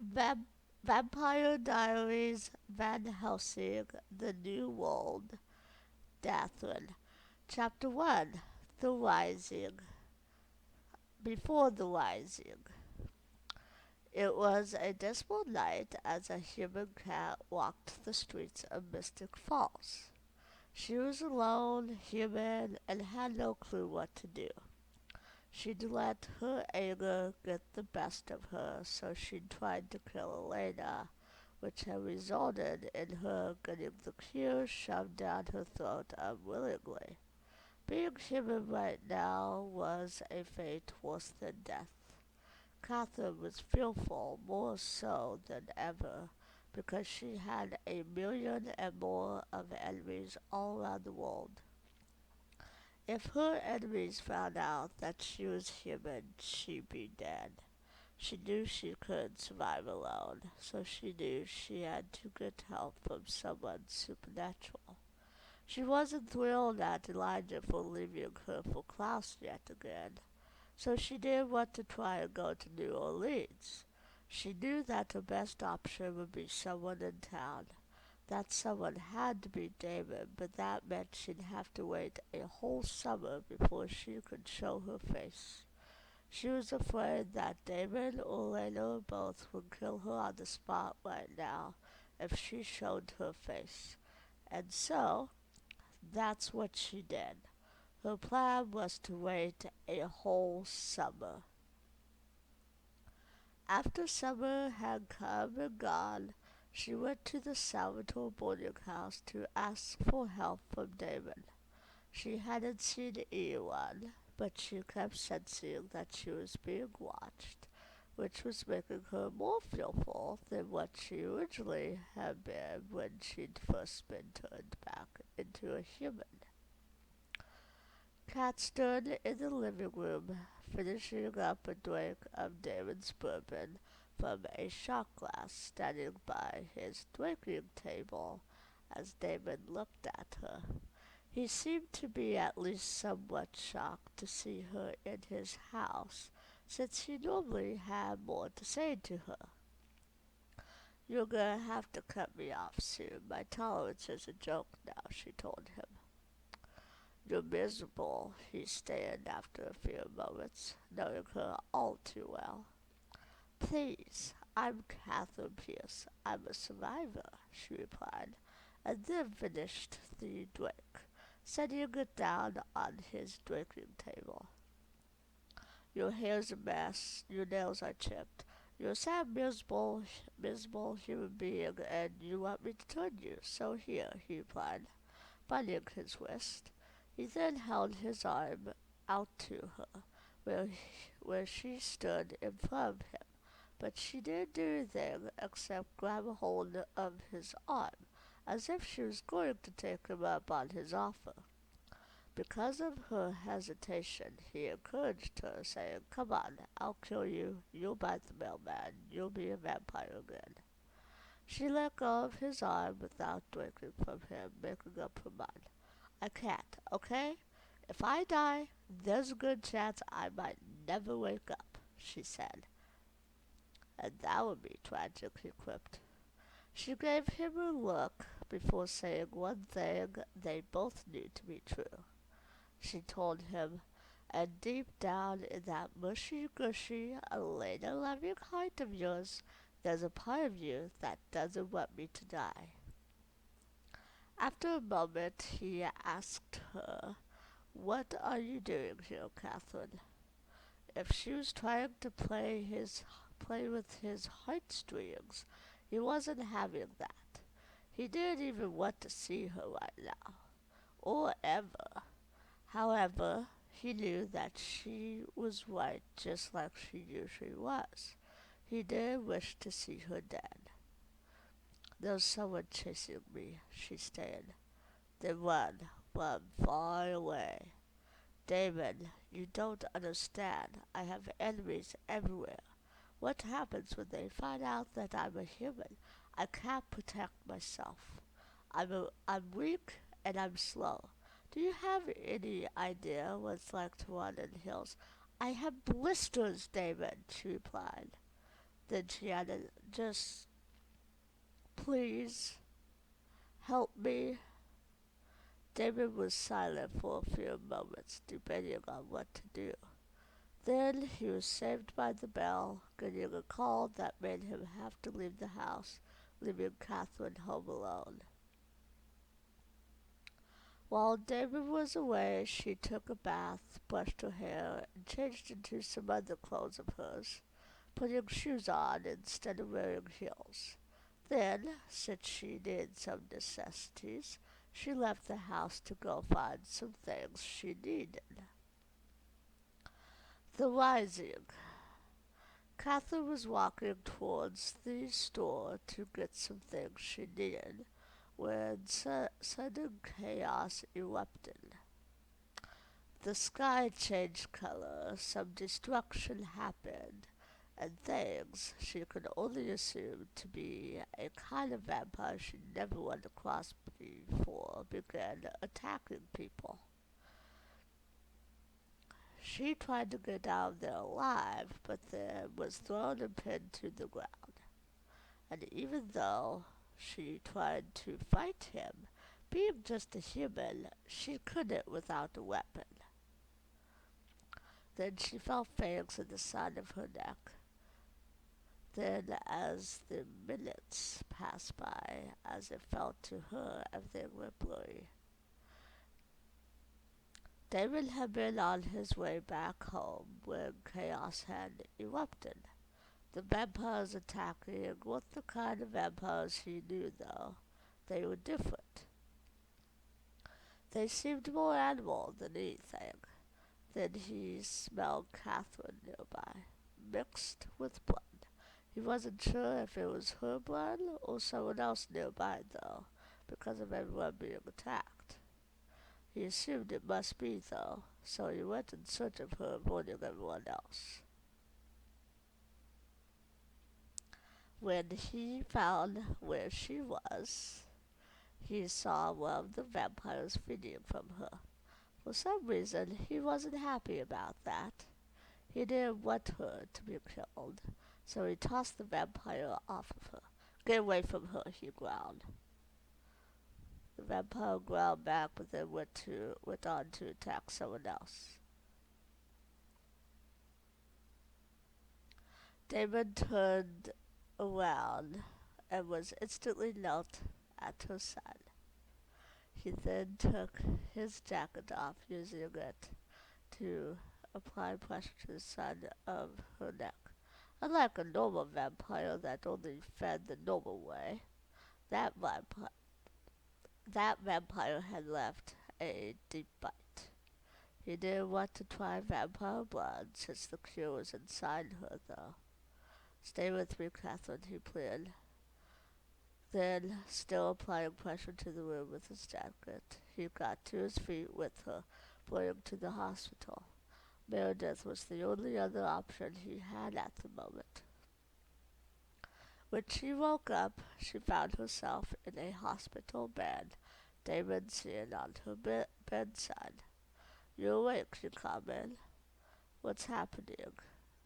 Vamp- Vampire Diaries, Van Helsing, The New World, Catherine. Chapter 1, The Rising. Before the Rising. It was a dismal night as a human cat walked the streets of Mystic Falls. She was alone, human, and had no clue what to do. She'd let her anger get the best of her, so she'd tried to kill Elena, which had resulted in her getting the cure shoved down her throat unwillingly. Being human right now was a fate worse than death. Catherine was fearful, more so than ever, because she had a million and more of enemies all around the world. If her enemies found out that she was human, she'd be dead. She knew she couldn't survive alone, so she knew she had to get help from someone supernatural. She wasn't thrilled at Elijah for leaving her for Klaus yet again, so she did want to try and go to New Orleans. She knew that her best option would be someone in town. That someone had to be David, but that meant she'd have to wait a whole summer before she could show her face. She was afraid that David or Lena both would kill her on the spot right now if she showed her face. And so, that's what she did. Her plan was to wait a whole summer. After summer had come and gone, she went to the Salvatore boarding house to ask for help from Damon. She hadn't seen anyone, but she kept sensing that she was being watched, which was making her more fearful than what she originally had been when she'd first been turned back into a human. Kat stood in the living room, finishing up a drink of Damon's bourbon from a shot glass standing by his drinking table as Damon looked at her. He seemed to be at least somewhat shocked to see her in his house, since he normally had more to say to her. "You're gonna have to cut me off soon. My tolerance is a joke now," she told him. "You're miserable," he stated after a few moments, knowing her all too well. "Please, I'm Catherine Pierce. I'm a survivor," she replied, and then finished the drink, setting it down on his drinking table. "Your hair's a mess, your nails are chipped. You're a sad, miserable human being, and you want me to turn you. So here," he replied, binding his wrist. He then held his arm out to her, where she stood in front of him, but she didn't do anything except grab a hold of his arm, as if she was going to take him up on his offer. Because of her hesitation, he encouraged her, saying, "Come on, I'll kill you. You'll bite the mailman. You'll be a vampire again." She let go of his arm without drinking from him, making up her mind. "I can't, okay? If I die, there's a good chance I might never wake up," she said. "And that would be tragic," he quipped. She gave him a look before saying one thing they both knew to be true. She told him, "And deep down in that mushy-gushy, Elena-loving heart of yours, there's a part of you that doesn't want me to die." After a moment, he asked her, "What are you doing here, Catherine?" If she was trying to play with his heartstrings, he wasn't having that. He didn't even want to see her right now, or ever. However, he knew that she was right just like she usually was. He didn't wish to see her dead. "There's someone chasing me," she stated. "Then run far away." "David, you don't understand. I have enemies everywhere. What happens when they find out that I'm a human? I can't protect myself. I'm weak and I'm slow. Do you have any idea what it's like to run in hills?" "I have blisters, David," she replied. Then she added, "Just please help me." David was silent for a few moments, debating on what to do. Then he was saved by the bell, getting a call that made him have to leave the house, leaving Catherine home alone. While David was away, she took a bath, brushed her hair, and changed into some other clothes of hers, putting shoes on instead of wearing heels. Then, since she needed some necessities, she left the house to go find some things she needed. The Rising. Catherine was walking towards the store to get some things she needed when sudden chaos erupted. The sky changed color, some destruction happened, and things she could only assume to be a kind of vampire she'd never run across before began attacking people. She tried to get out there alive, but then was thrown and pinned to the ground. And even though she tried to fight him, being just a human, she couldn't without a weapon. Then she felt fangs in the side of her neck. Then, as the minutes passed by, as it felt to her, everything went blurry. David had been on his way back home when chaos had erupted. The vampires attacking weren't the kind of vampires he knew, though. They were different. They seemed more animal than anything. Then he smelled Catherine nearby, mixed with blood. He wasn't sure if it was her blood or someone else nearby, though, because of everyone being attacked. He assumed it must be, though, so he went in search of her, avoiding everyone else. When he found where she was, he saw one of the vampires feeding from her. For some reason, he wasn't happy about that. He didn't want her to be killed, so he tossed the vampire off of her. "Get away from her," he growled. The vampire growled back, but then went on to attack someone else. Damon turned around and was instantly knelt at her side. He then took his jacket off, using it to apply pressure to the side of her neck. Unlike a normal vampire that only fed the normal way, that vampire had left a deep bite. He didn't want to try vampire blood since the cure was inside her, though. "Stay with me, Catherine," he pleaded. Then, still applying pressure to the wound with his jacket, he got to his feet with her, fleeing to the hospital. Meredith was the only other option he had at the moment. When she woke up, she found herself in a hospital bed, Damon sitting on her bedside. "You're awake," she commented. "What's happening?"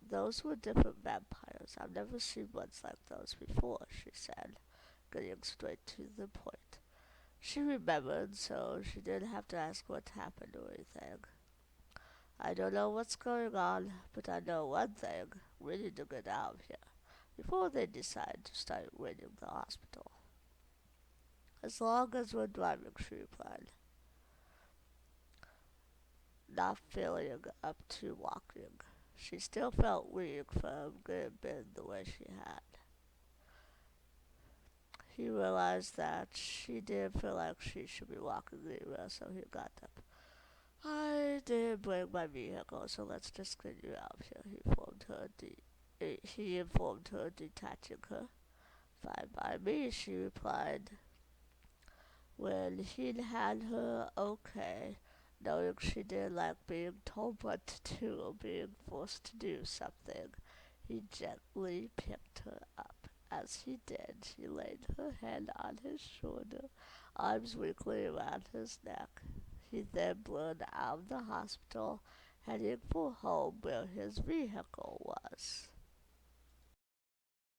"Those were different vampires. I've never seen ones like those before," she said, getting straight to the point. She remembered, so she didn't have to ask what happened or anything. "I don't know what's going on, but I know one thing. We need to get out of here before they decide to start raiding the hospital." "As long as we're driving," she replied, not feeling up to walking. She still felt weak from getting bitten the way she had. He realized that she didn't feel like she should be walking anywhere, so he got up. "I didn't bring my vehicle, so let's just get you out of here," he informed her, detaching her. "Fine by me," she replied. When he'd had her okay, knowing she didn't like being told what to do or being forced to do something, he gently picked her up. As he did, she laid her head on his shoulder, arms weakly around his neck. He then blurred out of the hospital, heading for home where his vehicle was.